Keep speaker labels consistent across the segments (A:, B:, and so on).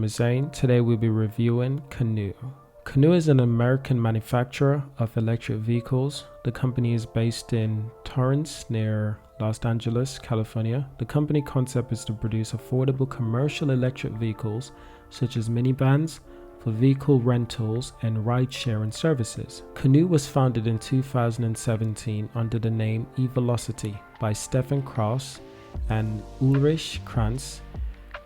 A: is Zane. Today we'll be reviewing Canoo. Canoo is an American manufacturer of electric vehicles. The company is based in Torrance near Los Angeles, California. The company concept is to produce affordable commercial electric vehicles such as minivans for vehicle rentals and ride-sharing services. Canoo was founded in 2017 under the name eVelocity by Stefan Kraus and Ulrich Kranz.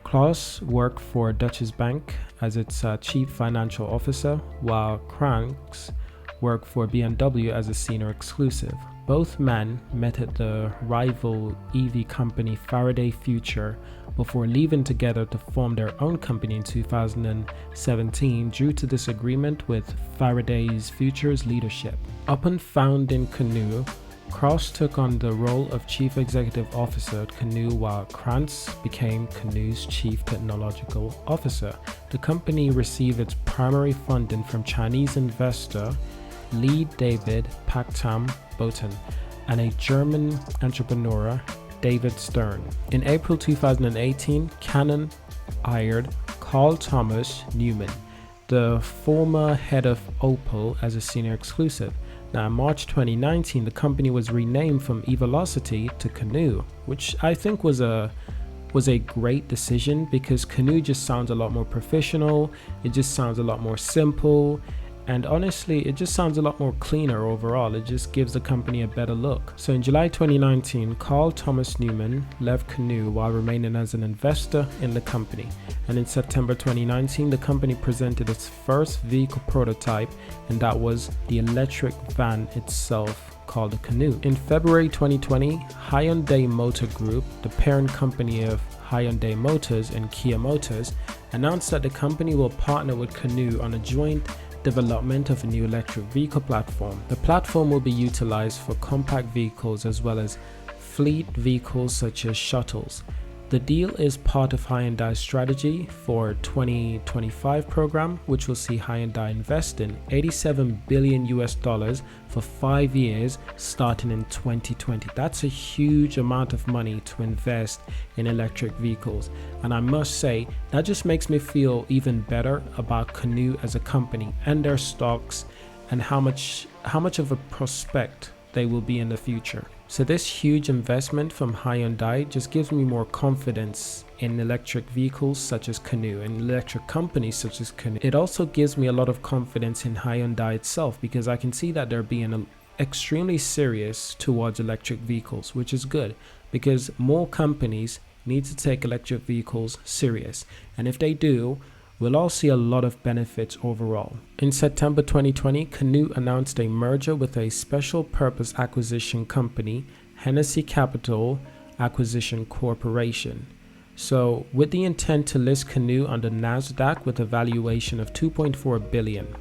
A: Klaus worked for Deutsche Bank as its chief financial officer, while Kranz worked for BMW as a senior exclusive. Both men met at the rival EV company Faraday Future before leaving together to form their own company in 2017 due to disagreement with Faraday Future's leadership. Upon founding Canoo, Kraus took on the role of Chief Executive Officer at Canoo while Kranz became Canoo's Chief Technological Officer. The company received its primary funding from Chinese investor Lee David Paktam Boten and a German entrepreneur, David Stern. In April 2018, Canoo hired Carl Thomas Newman, the former head of Opel, as a senior exclusive. Now, in March 2019, the company was renamed from eVelocity to Canoo, which I think was a great decision because Canoo just sounds a lot more professional. It just sounds a lot more simple. And honestly, it just sounds a lot more cleaner overall. It just gives the company a better look. So in July 2019, Carl Thomas Newman left Canoo while remaining as an investor in the company. And in September 2019, the company presented its first vehicle prototype, and that was the electric van itself, called the Canoo. In February 2020, Hyundai Motor Group, the parent company of Hyundai Motors and Kia Motors, announced that the company will partner with Canoo on a joint development of a new electric vehicle platform. The platform will be utilized for compact vehicles as well as fleet vehicles such as shuttles. The deal is part of Hyundai's strategy for 2025 program, which will see Hyundai invest in $87 billion for 5 years starting in 2020. That's a huge amount of money to invest in electric vehicles. And I must say, that just makes me feel even better about Canoo as a company and their stocks and how much of a prospect they will be in the future. So this huge investment from Hyundai just gives me more confidence in electric vehicles such as Canoo and electric companies such as Canoo. It also gives me a lot of confidence in Hyundai itself because I can see that they're being extremely serious towards electric vehicles, which is good because more companies need to take electric vehicles serious. And if they do, we'll all see a lot of benefits overall. In September 2020, Canoo announced a merger with a special purpose acquisition company, Hennessy Capital Acquisition Corporation. So, with the intent to list Canoo on the NASDAQ with a valuation of $2.4 billion.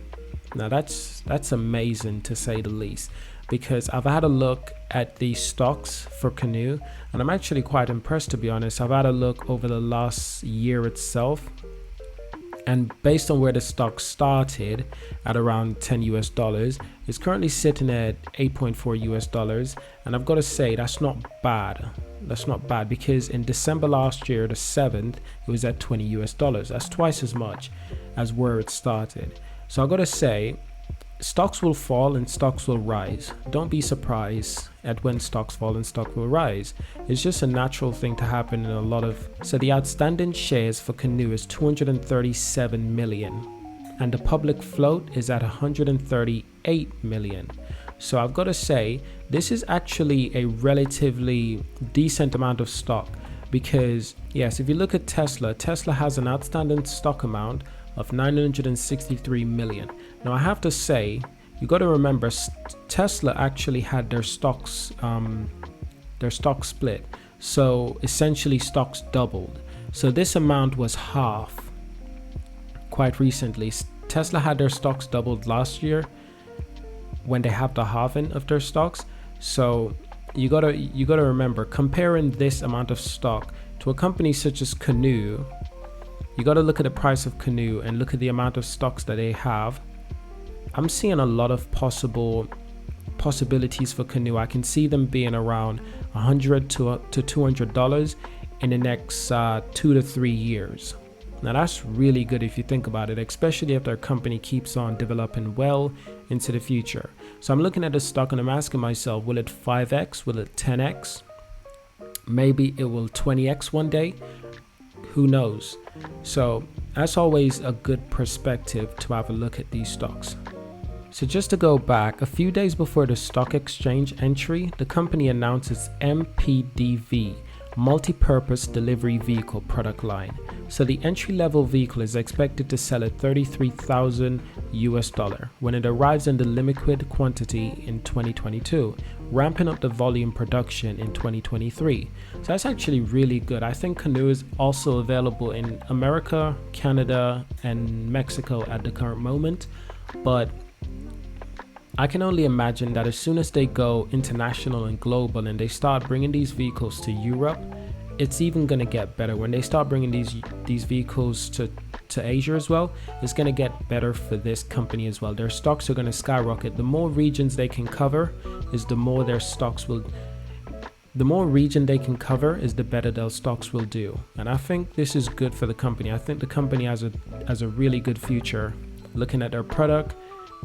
A: Now that's amazing to say the least, because I've had a look at the stocks for Canoo and I'm actually quite impressed, to be honest. I've had a look over the last year itself. And based on where the stock started at around $10 it's currently sitting at $8.4. And I've got to say, that's not bad. That's not bad because in December last year, the 7th, it was at $20. That's twice as much as where it started. So I've got to say, stocks will fall and stocks will rise. Don't be surprised at when stocks fall and stocks will rise. It's just a natural thing to happen in a lot of... So the outstanding shares for Canoo is 237 million and the public float is at 138 million. So I've got to say, this is actually a relatively decent amount of stock because yes, if you look at Tesla has an outstanding stock amount of 963 million. Now I have to say, you got to remember, Tesla actually had their stock split. So essentially stocks doubled. So this amount was half quite recently. Tesla had their stocks doubled last year when they have the halving of their stocks. So you gotta remember, comparing this amount of stock to a company such as Canoo, you got to look at the price of Canoo and look at the amount of stocks that they have. I'm seeing a lot of possibilities for Canoo. I can see them being around $100 to $200 in the next 2 to 3 years. Now that's really good if you think about it, especially if their company keeps on developing well into the future. So I'm looking at the stock and I'm asking myself, will it 5x? Will it 10x? Maybe it will 20x one day. Who knows? So that's always a good perspective to have a look at these stocks. So just to go back, a few days before the stock exchange entry, the company announced its MPDV, multi-purpose delivery vehicle product line. So the entry-level vehicle is expected to sell at $33,000 when it arrives in the limited quantity in 2022, ramping up the volume production in 2023. So that's actually really good. I think Canoo is also available in America, Canada, and Mexico at the current moment, but I can only imagine that as soon as they go international and global and they start bringing these vehicles to Europe, it's even going to get better. When they start bringing these vehicles to Asia as well, it's going to get better for this company as well. Their stocks are going to skyrocket. The more regions they can cover is the more their stocks will, the more region they can cover is the better their stocks will do. And I think this is good for the company. I think the company has a really good future looking at their product.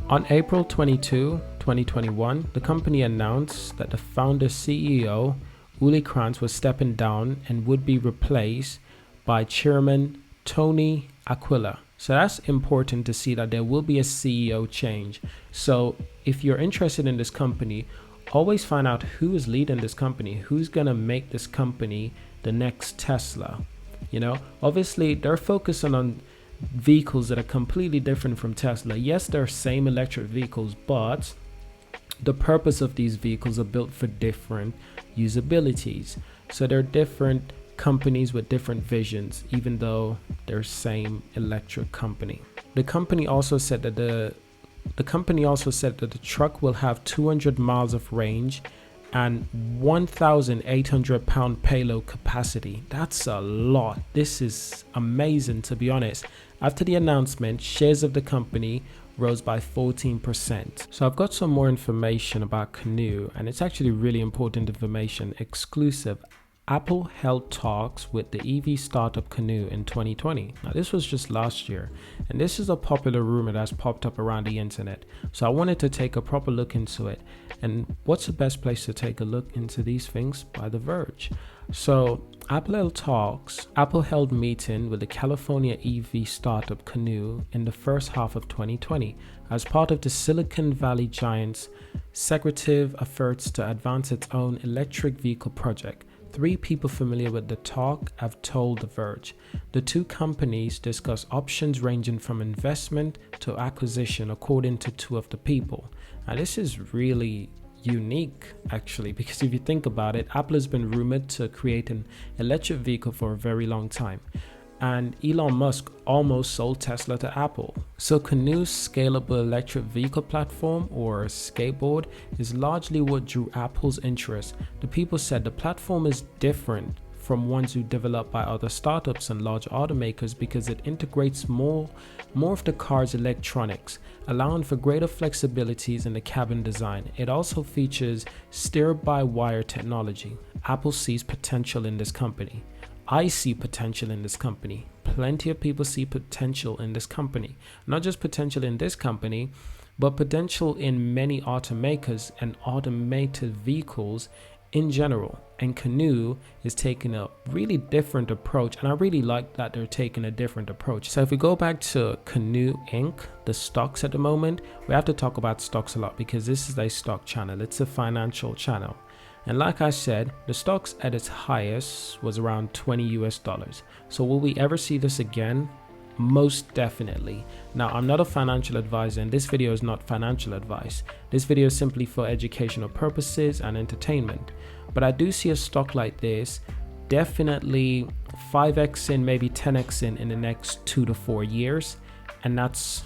A: On April 22, 2021, the company announced that the founder CEO, Uli Krantz, was stepping down and would be replaced by Chairman Tony Aquila. So that's important to see that there will be a CEO change. So if you're interested in this company, always find out who is leading this company, who's going to make this company the next Tesla. You know, obviously they're focusing on vehicles that are completely different from Tesla. Yes, they're same electric vehicles, but the purpose of these vehicles are built for different usabilities. So they're different companies with different visions, even though they're same electric company. The company also said that the truck will have 200 miles of range and 1,800 pound payload capacity. That's a lot. This is amazing, to be honest. After the announcement, shares of the company rose by 14%. So I've got some more information about Canoo, and it's actually really important information, exclusive. Apple held talks with the EV startup Canoo in 2020. Now this was just last year, and this is a popular rumor that's popped up around the internet. So I wanted to take a proper look into it. And what's the best place to take a look into these things? By The Verge. So Apple held meeting with the California EV startup Canoo in the first half of 2020 as part of the Silicon Valley giant's secretive efforts to advance its own electric vehicle project. 3 people familiar with the talk have told The Verge. The two companies discuss options ranging from investment to acquisition, according to 2 of the people. Now this is really unique actually, because if you think about it, Apple has been rumored to create an electric vehicle for a very long time, and Elon Musk almost sold Tesla to Apple. So Canoo's scalable electric vehicle platform, or skateboard, is largely what drew Apple's interest. The people said the platform is different from ones developed by other startups and large automakers because it integrates more of the car's electronics, allowing for greater flexibilities in the cabin design. It also features steer-by-wire technology. Apple sees potential in this company. I see potential in this company. Plenty of people see potential in this company. Not just potential in this company, but potential in many automakers and automated vehicles in general. And Canoo is taking a really different approach, and I really like that they're taking a different approach. So if we go back to Canoo Inc., the stocks at the moment, we have to talk about stocks a lot because this is a stock channel. It's a financial channel. And like I said, the stocks at its highest was around $20. So will we ever see this again? Most definitely. Now, I'm not a financial advisor, and this video is not financial advice. This video is simply for educational purposes and entertainment. But I do see a stock like this definitely 5x in, maybe 10x in the next 2 to 4 years. And that's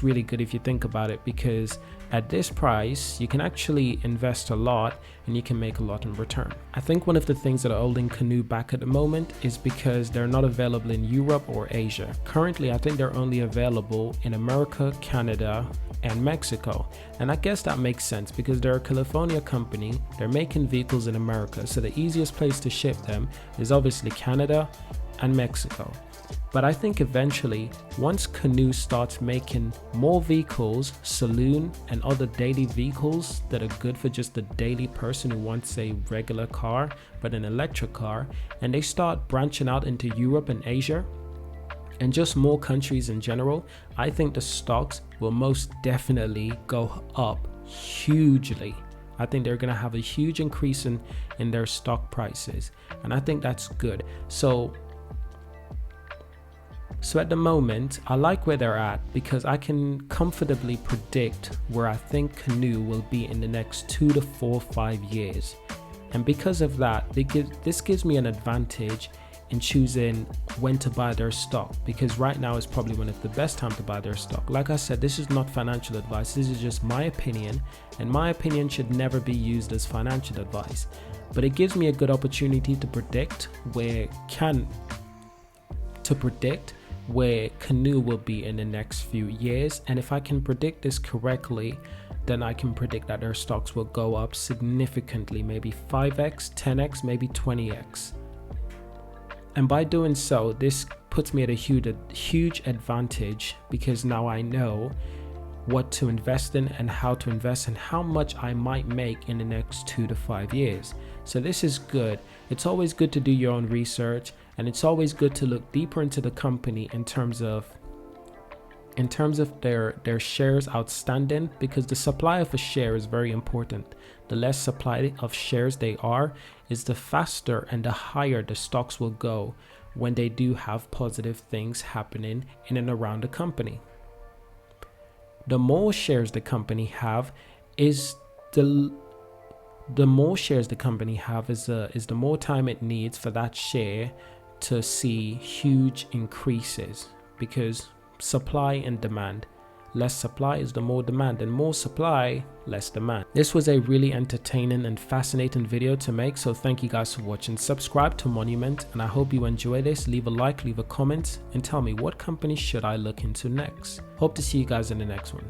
A: really good if you think about it, because at this price you can actually invest a lot and you can make a lot in return. I think one of the things that are holding Canoo back at the moment is because they're not available in Europe or Asia. Currently, I think they're only available in America, Canada, and Mexico. And I guess that makes sense because they're a California company. They're making vehicles in America, so the easiest place to ship them is obviously Canada and Mexico. But I think eventually, once Canoo starts making more vehicles, saloon and other daily vehicles that are good for just the daily person who wants a regular car, but an electric car, and they start branching out into Europe and Asia, and just more countries in general, I think the stocks will most definitely go up hugely. I think they're going to have a huge increase in their stock prices, and I think that's good. So at the moment, I like where they're at because I can comfortably predict where I think Canoo will be in the next 2 to 4, 5 years. And because of that, this gives me an advantage in choosing when to buy their stock, because right now is probably one of the best time to buy their stock. Like I said, this is not financial advice. This is just my opinion, and my opinion should never be used as financial advice. But it gives me a good opportunity to predict where Canoo will be in the next few years. And if I can predict this correctly, then I can predict that their stocks will go up significantly, maybe 5x, 10x, maybe 20x. And by doing so, this puts me at a huge advantage, because now I know what to invest in and how to invest and how much I might make in the next 2 to 5 years. So this is good. It's always good to do your own research, and it's always good to look deeper into the company in terms of their shares outstanding, because the supply of a share is very important. The less supply of shares they are, is the faster and the higher the stocks will go when they do have positive things happening in and around the company. The more shares the company have is the more time it needs for that share to see huge increases, because supply and demand. Less supply is the more demand, and more supply, less demand. This was a really entertaining and fascinating video to make, so thank you guys for watching. Subscribe to Monument, and I hope you enjoy this. Leave a like, leave a comment, and tell me what company should I look into next. Hope to see you guys in the next one.